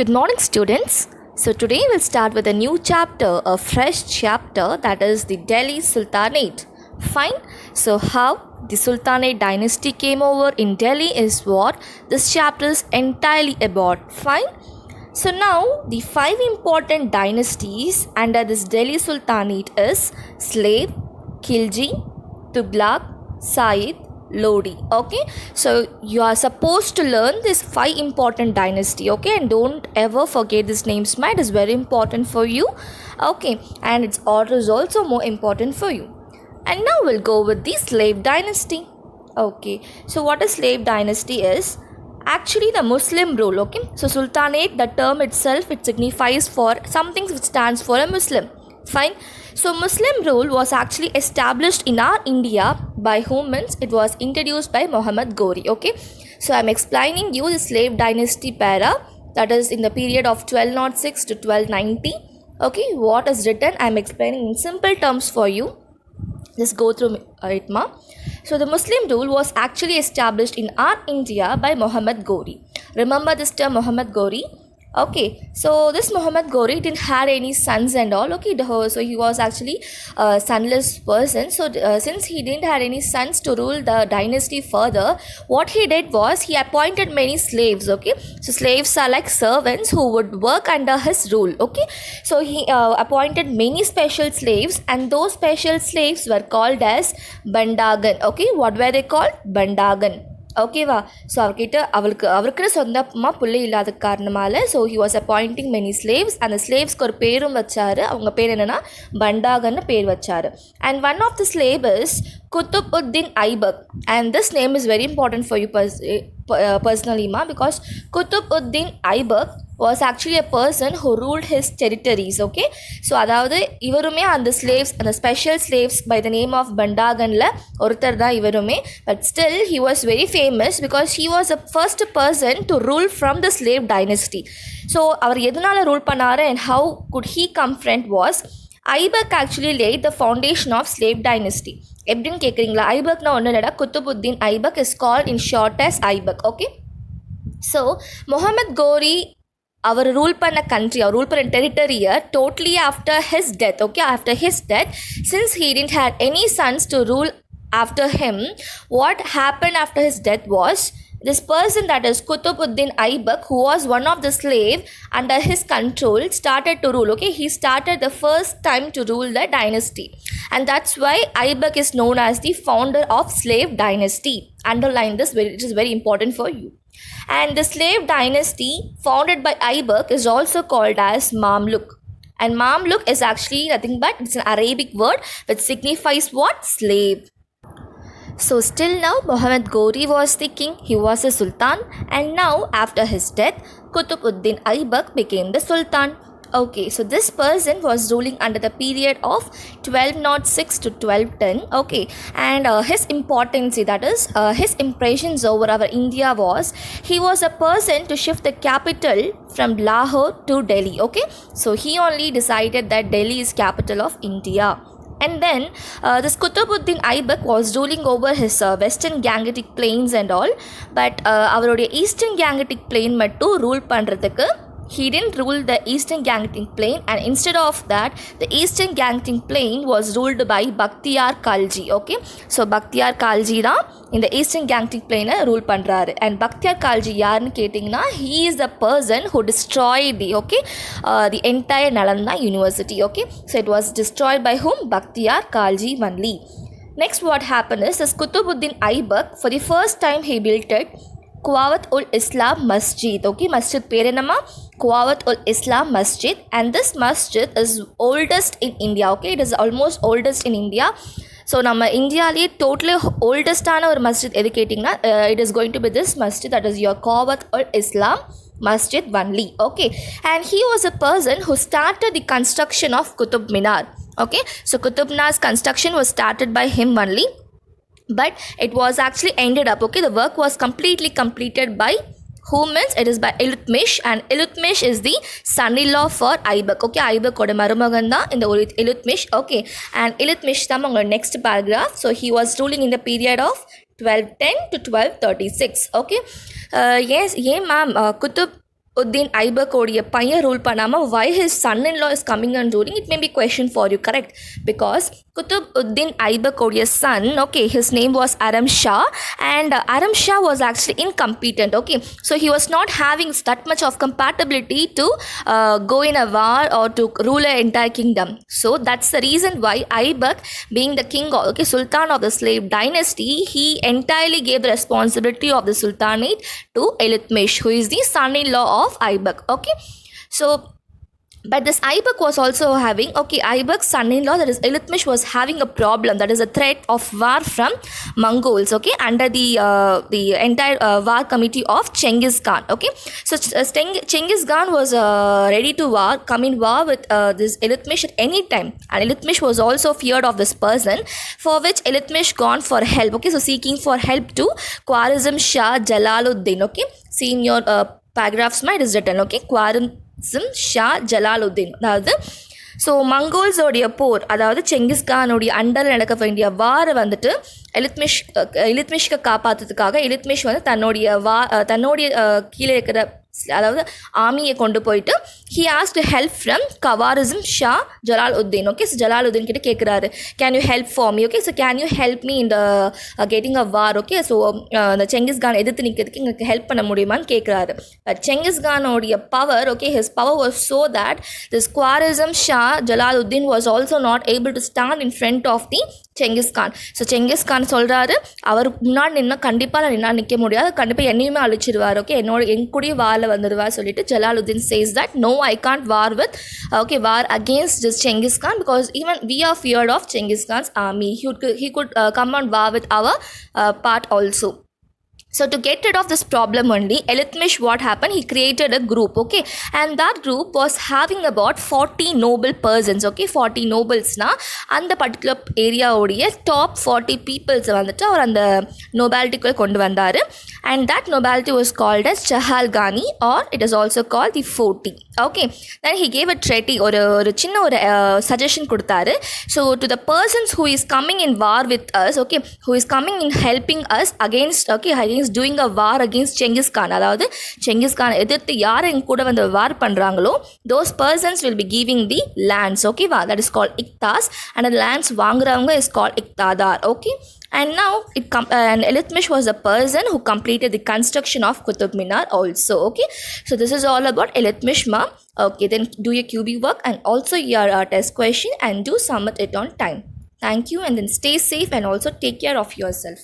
Good morning, students. So, today we'll start with a new chapter, a fresh chapter, that is the Delhi Sultanate. Fine. So, how the Sultanate dynasty came over in Delhi is what this chapter is entirely about. Fine. So, now the 5 important dynasties under this Delhi Sultanate is Slave, Khilji, Tughlaq, Said, Lodi. Okay, so you are supposed to learn this 5 important dynasty. Okay, and don't ever forget this names, man. It is very important for you. Okay, and its order is also more important for you. And now we'll go with the slave dynasty. Okay, so what a slave dynasty is actually the Muslim rule. Okay, so sultanate, the term itself, it signifies for something which stands for a Muslim. Fine. So Muslim rule was actually established in our India by whom? Means it was introduced by Muhammad Ghori. Okay, so I'm explaining you the slave dynasty para, that is in the period of 1206 to 1290. Okay, what is written I'm explaining in simple terms for you. Just go through it, ma. So the Muslim rule was actually established in our India by Muhammad Ghori. Remember this term, Muhammad Ghori? Okay, so this Muhammad Ghori didn't have any sons and all. Okay, so he was actually a sonless person. So since he didn't have any sons to rule the dynasty further, what he did was he appointed many slaves. Okay, so slaves are like servants who would work under his rule. Okay, so he appointed many special slaves, and those special slaves were called as Bandagan. Okay, what were they called? Bandagan. ஓகேவா so அவருக்குன்னு சொந்தமாக பிள்ளை இல்லாத காரணமால so he was appointing many slaves. அந்த ஸ்லேவ்ஸ்க்கு ஒரு பேரும் வச்சார். அவங்க பேர் என்னென்னா பண்டாகன்னு பேர் வச்சார். And one of the slave is Qutbuddin Aibak. And this name is very important for you personally, ma, because Qutbuddin Aibak was actually a person who ruled his territories. Okay, so அதாவது இவருமே அந்த slaves, அந்த special slaves by the name of Bandaganல ஒருத்தர் தான் இவருமே. But still he was very famous because he was the first person to rule from the slave dynasty. So அவர் எதனால rule பண்ணாரு and how could he confront was Aibak actually laid the foundation of slave dynasty. எப்படின்னு கேட்குறீங்களா? ஐபக்னா ஒன்றும் இல்லைடா, Qutbuddin Aibak is called in short as Aibak. Okay, so Muhammad Ghori அவர் rule பண்ண country, அவர் ரூல் பண்ண டெரிட்டரியை totally after his death. Okay, after his death, since he didn't had any sons to rule after him, what happened after his death was this person, that is Qutbuddin Aibak, who was one of the slave under his control, started to rule. Okay, he started the first time to rule the dynasty, and that's why Aibak is known as the founder of slave dynasty. Underline this, it is very important for you. And the slave dynasty founded by Aibak is also called as Mamluk. And Mamluk is actually nothing but it's an Arabic word which signifies what? Slave. So still now Muhammad Ghori was the king, he was a sultan, and now after his death Qutbuddin Aibak became the sultan. Okay, so this person was ruling under the period of 1206 to 1210. Okay, and his importance, that is his impressions over our India was he was a person to shift the capital from Lahore to Delhi. Okay, so he only decided that Delhi is capital of India. And then this Qutbuddin Aibak was ruling over his western Gangetic plains and all, but அவருடைய eastern Gangetic plain மட்டும் rule பண்ணுறதுக்கு he didn't rule the eastern Gangetic plain, and instead of that the eastern Gangetic plain was ruled by Bakhtiyar Khalji. Okay, so Bakhtiyar Khalji தான் இந்த eastern Gangetic plain rule பண்ணுறாரு. and Bakhtiyar Khalji யாருன்னு கேட்டிங்கன்னா he is the person who destroyed the entire Nalanda University. Okay, so it was destroyed by whom? Bakhtiyar Khalji only. Next what happened is this Qutbuddin Aibak, for the first time he built it Quwat ul Islam Masjid. Okay, masjid பேர் என்னமா? Quwat ul Islam Masjid, and this masjid is oldest in India. Okay, it is almost oldest in India. So நம்ம இந்தியாவிலேயே totally ஓல்டஸ்டான ஒரு மஸ்ஜித் எது கேட்டிங்கன்னா it is going to be this மஸ்ஜித், that is your Quwat ul Islam Masjid only. Okay, and he was a person who started the construction of Qutub Minar. Okay, so Qutub Minar's construction was started by him only, but it was actually ended up. Okay, the work was completely completed by who? Means it is by Iltutmish, and Iltutmish is the son-in-law for Aibak. Okay, Aibak oda marumagan da in the Iltutmish. Okay, and Iltutmish tha unga next paragraph. So he was ruling in the period of 1210 to 1236. Okay, yes, yeah ma'am, Qutb உத்தீன் ஐபக்கோடைய பையன் rule பண்ணாமல் why his son-in-law is coming and ruling, it may be question for you, correct? Because Qutb-ud-Din Aibak's son, okay, his name was Aram Shah, and Aram Shah was actually incompetent, okay, so he was not having that much of compatibility to go in a war or to rule an entire kingdom. So that's the reason why Aibak, being the king, okay, sultan of the slave dynasty, he entirely gave the responsibility of the sultanate to Iltutmish, who is the son-in-law of Aibak, okay. So but this Aibak was also having, okay, Aibak's son-in-law, that is Iltutmish, was having a problem, that is a threat of war from Mongols, okay, under the entire war committee of Genghis Khan, okay. So Genghis Khan was ready to come in war with this Iltutmish at any time, and Iltutmish was also feared of this person, for which Iltutmish gone for help, okay, so seeking for help to Khwarizm Shah Jalaluddin, okay. See in your paragraphs, it is written, okay, Khwarizm Shah Jalaluddin. அதாவது so மங்கோல்ஸோடைய போர், அதாவது செங்கிஸ்கானுடைய அண்டரில் நடக்க வேண்டிய வாரை வந்துட்டு இலித்மிஷ்கை காப்பாற்றுறதுக்காக இலித்மிஷ் வந்து தன்னுடைய கீழே இருக்கிற அதாவது ஆர்மியை கொண்டு போயிட்டு he asked help from Khwarizm Shah Jalaluddin, okay. So Jalaluddin கிட்ட கேட்குறாரு, can you help for me, okay, so can you help me in the getting a war, okay, so the Genghis Khan எதிர்த்து நிற்கிறதுக்கு எங்களுக்கு ஹெல்ப் பண்ண முடியுமான்னு கேட்குறாரு. பட் செங்கிஸ்கானோடைய power, okay, his power was so that this Khwarizm Shah Jalaluddin was also not able to stand in front of the Genghis Khan. So Genghis Khan சொல்கிறாரு, அவருக்கு முன்னாடி நின்னா கண்டிப்பாக நான் நிற்க முடியாது, கண்டிப்பாக என்னையுமே அழிச்சிடுவார், ஓகே, என் கூடிய வாரில் வந்துடுவார் சொல்லிட்டு Jalaluddin says that no, I can't war with, okay, war against this Genghis Khan, because even we are feared of Genghis Khan's army, he could come and war with our part also. So to get rid of this problem only, Iltutmish, what happened, he created a group, okay, and that group was having about 40 noble persons, okay, 40 nobles na அந்த particular area உடைய top 40 peoples வந்துட்டு அவர் அந்த nobility கொண்டு வந்தார், and that nobility was called as Chahalgani, or it is also called the 40, okay. Then he gave a treaty, ஒரு சின்ன ஒரு suggestion கொடுத்தாரு. So to the persons who is coming in war with us, okay, who is coming in helping us against, okay, against doing a war against Genghis Khan, அதாவது Genghis Khan எதிர்த்து யார் எங்க கூட வந்து வார் பண்ணுறாங்களோ those persons will be giving the lands, okay, that is called iktas, and the lands வாங்குறவங்க is called iktadar, okay. And now and Iltutmish was a person who completed the construction of Qutb Minar also, okay. So this is all about Iltutmish ma, okay. Then do your QB work and also your test question and do submit it on time. Thank you, and then stay safe and also take care of yourself.